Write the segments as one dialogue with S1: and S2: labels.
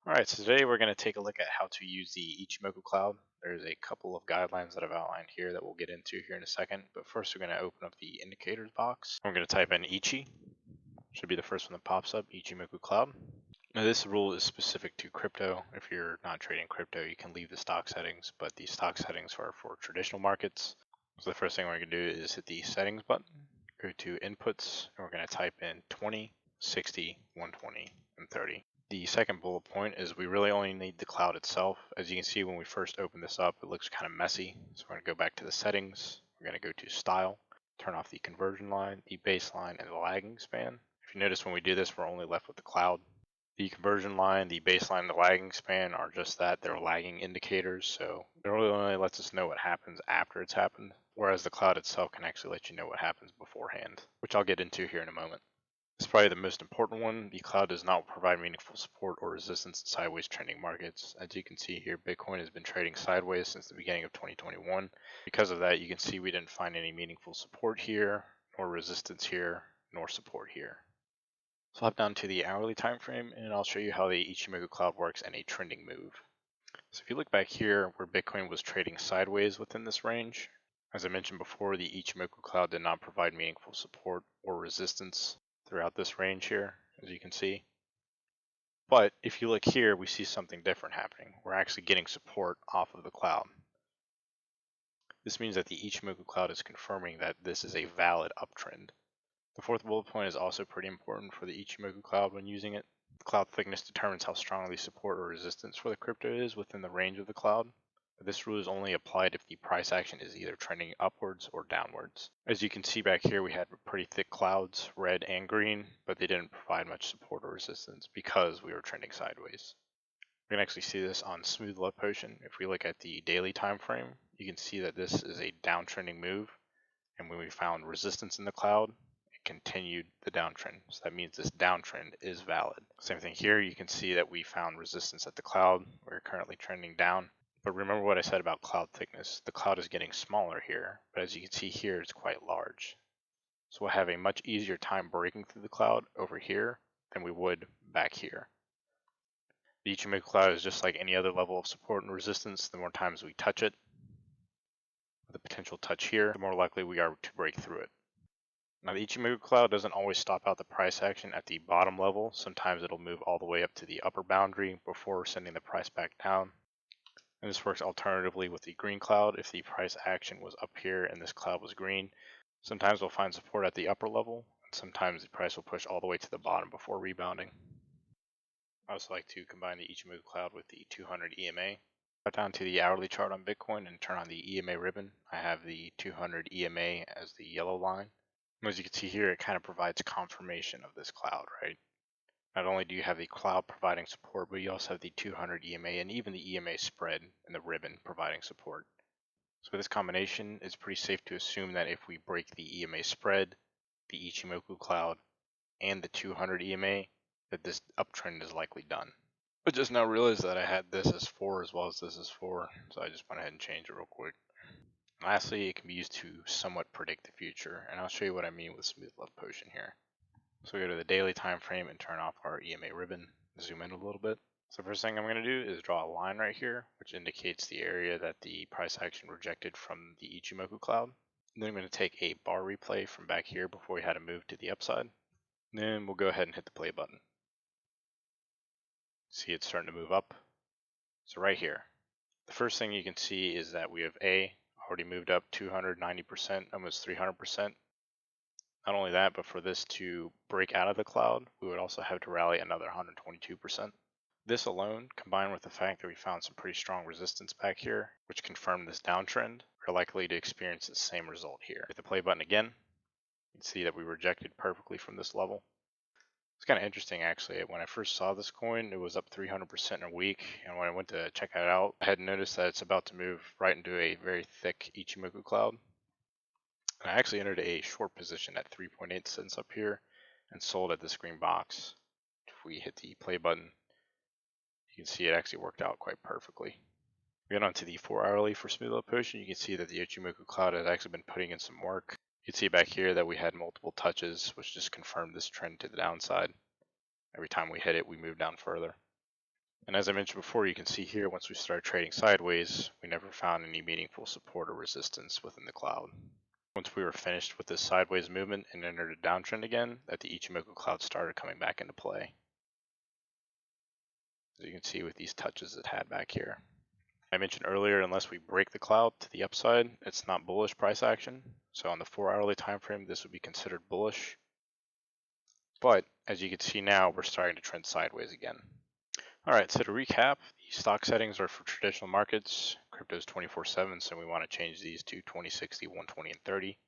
S1: Alright, so today we're going to take a look at how to use the Ichimoku Cloud. There's a couple of guidelines that I've outlined here that we'll get into here in a second, but first we're going to open up the indicators box. We're going to type in Ichi, should be the first one that pops up, Ichimoku Cloud. Now this rule is specific to crypto. If you're not trading crypto, you can leave the stock settings, but the stock settings are for traditional markets. So the first thing we're going to do is hit the settings button, go to inputs, and we're going to type in 20, 60, 120, and 30. The second bullet point is we really only need the cloud itself. As you can see, when we first open this up, it looks kind of messy. So we're going to go back to the settings. We're going to go to style, turn off the conversion line, the baseline, and the lagging span. If you notice when we do this, we're only left with the cloud. The conversion line, the baseline, and the lagging span are just that. They're lagging indicators. So it really only lets us know what happens after it's happened, whereas the cloud itself can actually let you know what happens beforehand, which I'll get into here in a moment. This is probably the most important one. The cloud does not provide meaningful support or resistance in sideways trending markets. As you can see here, Bitcoin has been trading sideways since the beginning of 2021. Because of that, you can see we didn't find any meaningful support here, nor resistance here, nor support here. So hop down to the hourly time frame, and I'll show you how the Ichimoku Cloud works in a trending move. So if you look back here where Bitcoin was trading sideways within this range, as I mentioned before, the Ichimoku Cloud did not provide meaningful support or resistance throughout this range here, as you can see. But if you look here, we see something different happening. We're actually getting support off of the cloud. This means that the Ichimoku Cloud is confirming that this is a valid uptrend. The fourth bullet point is also pretty important for the Ichimoku Cloud when using it. The cloud thickness determines how strong the support or resistance for the crypto is within the range of the cloud. This rule is only applied if the price action is either trending upwards or downwards. As you can see back here, we had pretty thick clouds, red and green, but they didn't provide much support or resistance because we were trending sideways. We can actually see this on Smooth Love Potion. If we look at the daily time frame, you can see that this is a downtrending move, and when we found resistance in the cloud, it continued the downtrend. So that means this downtrend is valid. Same thing here, you can see that we found resistance at the cloud. We're currently trending down. But remember what I said about cloud thickness. The cloud is getting smaller here, but as you can see here, it's quite large. So we'll have a much easier time breaking through the cloud over here than we would back here. The Ichimoku Cloud is just like any other level of support and resistance. The more times we touch it, with a potential touch here, the more likely we are to break through it. Now the Ichimoku Cloud doesn't always stop out the price action at the bottom level. Sometimes it'll move all the way up to the upper boundary before sending the price back down. And this works alternatively with the green cloud. If the price action was up here and this cloud was green, sometimes we'll find support at the upper level, and sometimes the price will push all the way to the bottom before rebounding. I also like to combine the Ichimoku Cloud with the 200 EMA. Go down to the hourly chart on Bitcoin and turn on the EMA ribbon. I have the 200 EMA as the yellow line. And as you can see here, it kind of provides confirmation of this cloud, right? Not only do you have the cloud providing support, but you also have the 200 EMA and even the EMA spread and the ribbon providing support. So with this combination, it's pretty safe to assume that if we break the EMA spread, the Ichimoku Cloud, and the 200 EMA, that this uptrend is likely done. I just now realized that I had this as 4 as well as this as 4, so I just went ahead and changed it real quick. Lastly, it can be used to somewhat predict the future, and I'll show you what I mean with Smooth Love Potion here. So we go to the daily time frame and turn off our EMA ribbon, zoom in a little bit. So first thing I'm going to do is draw a line right here, which indicates the area that the price action rejected from the Ichimoku Cloud. And then I'm going to take a bar replay from back here before we had to move to the upside. And then we'll go ahead and hit the play button. See it's starting to move up. So right here, the first thing you can see is that we have already moved up 290%, almost 300%. Not only that, but for this to break out of the cloud, we would also have to rally another 122%. This alone, combined with the fact that we found some pretty strong resistance back here, which confirmed this downtrend, are likely to experience the same result here. Hit the play button again, you can see that we rejected perfectly from this level. It's kind of interesting actually. When I first saw this coin, it was up 300% in a week, and when I went to check it out, I had noticed that it's about to move right into a very thick Ichimoku Cloud. And I actually entered a short position at 3.8 cents up here and sold at this green box. If we hit the play button, you can see it actually worked out quite perfectly. We get onto the 4 hourly for Smooth Love Potion. You can see that the Ichimoku Cloud has actually been putting in some work. You can see back here that we had multiple touches, which just confirmed this trend to the downside. Every time we hit it, we move down further. And as I mentioned before, you can see here once we started trading sideways, we never found any meaningful support or resistance within the cloud. Once we were finished with this sideways movement and entered a downtrend again, that the Ichimoku Cloud started coming back into play. As you can see with these touches it had back here. I mentioned earlier, unless we break the cloud to the upside, it's not bullish price action. So on the 4-hourly time frame, this would be considered bullish. But as you can see now, we're starting to trend sideways again. All right, so to recap, the stock settings are for traditional markets. Crypto's 24/7, so we want to change these to 20, 60, 120, and 30.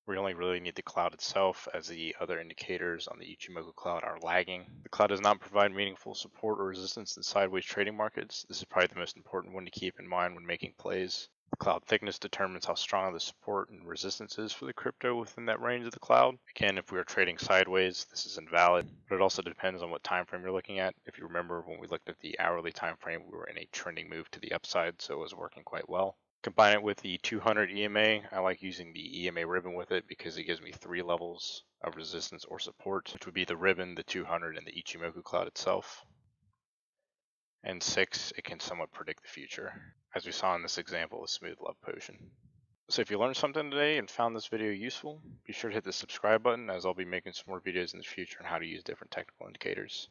S1: We only really need the cloud itself, as the other indicators on the Ichimoku Cloud are lagging. The cloud does not provide meaningful support or resistance in sideways trading markets. This is probably the most important one to keep in mind when making plays. The cloud thickness determines how strong the support and resistance is for the crypto within that range of the cloud. Again, if we are trading sideways, this is invalid, but it also depends on what time frame you're looking at. If you remember, when we looked at the hourly time frame, we were in a trending move to the upside, so it was working quite well. Combine it with the 200 EMA. I like using the EMA ribbon with it because it gives me 3 levels of resistance or support, which would be the ribbon, the 200, and the Ichimoku Cloud itself. And 6, it can somewhat predict the future, as we saw in this example with Smooth Love Potion. So if you learned something today and found this video useful, be sure to hit the subscribe button, as I'll be making some more videos in the future on how to use different technical indicators.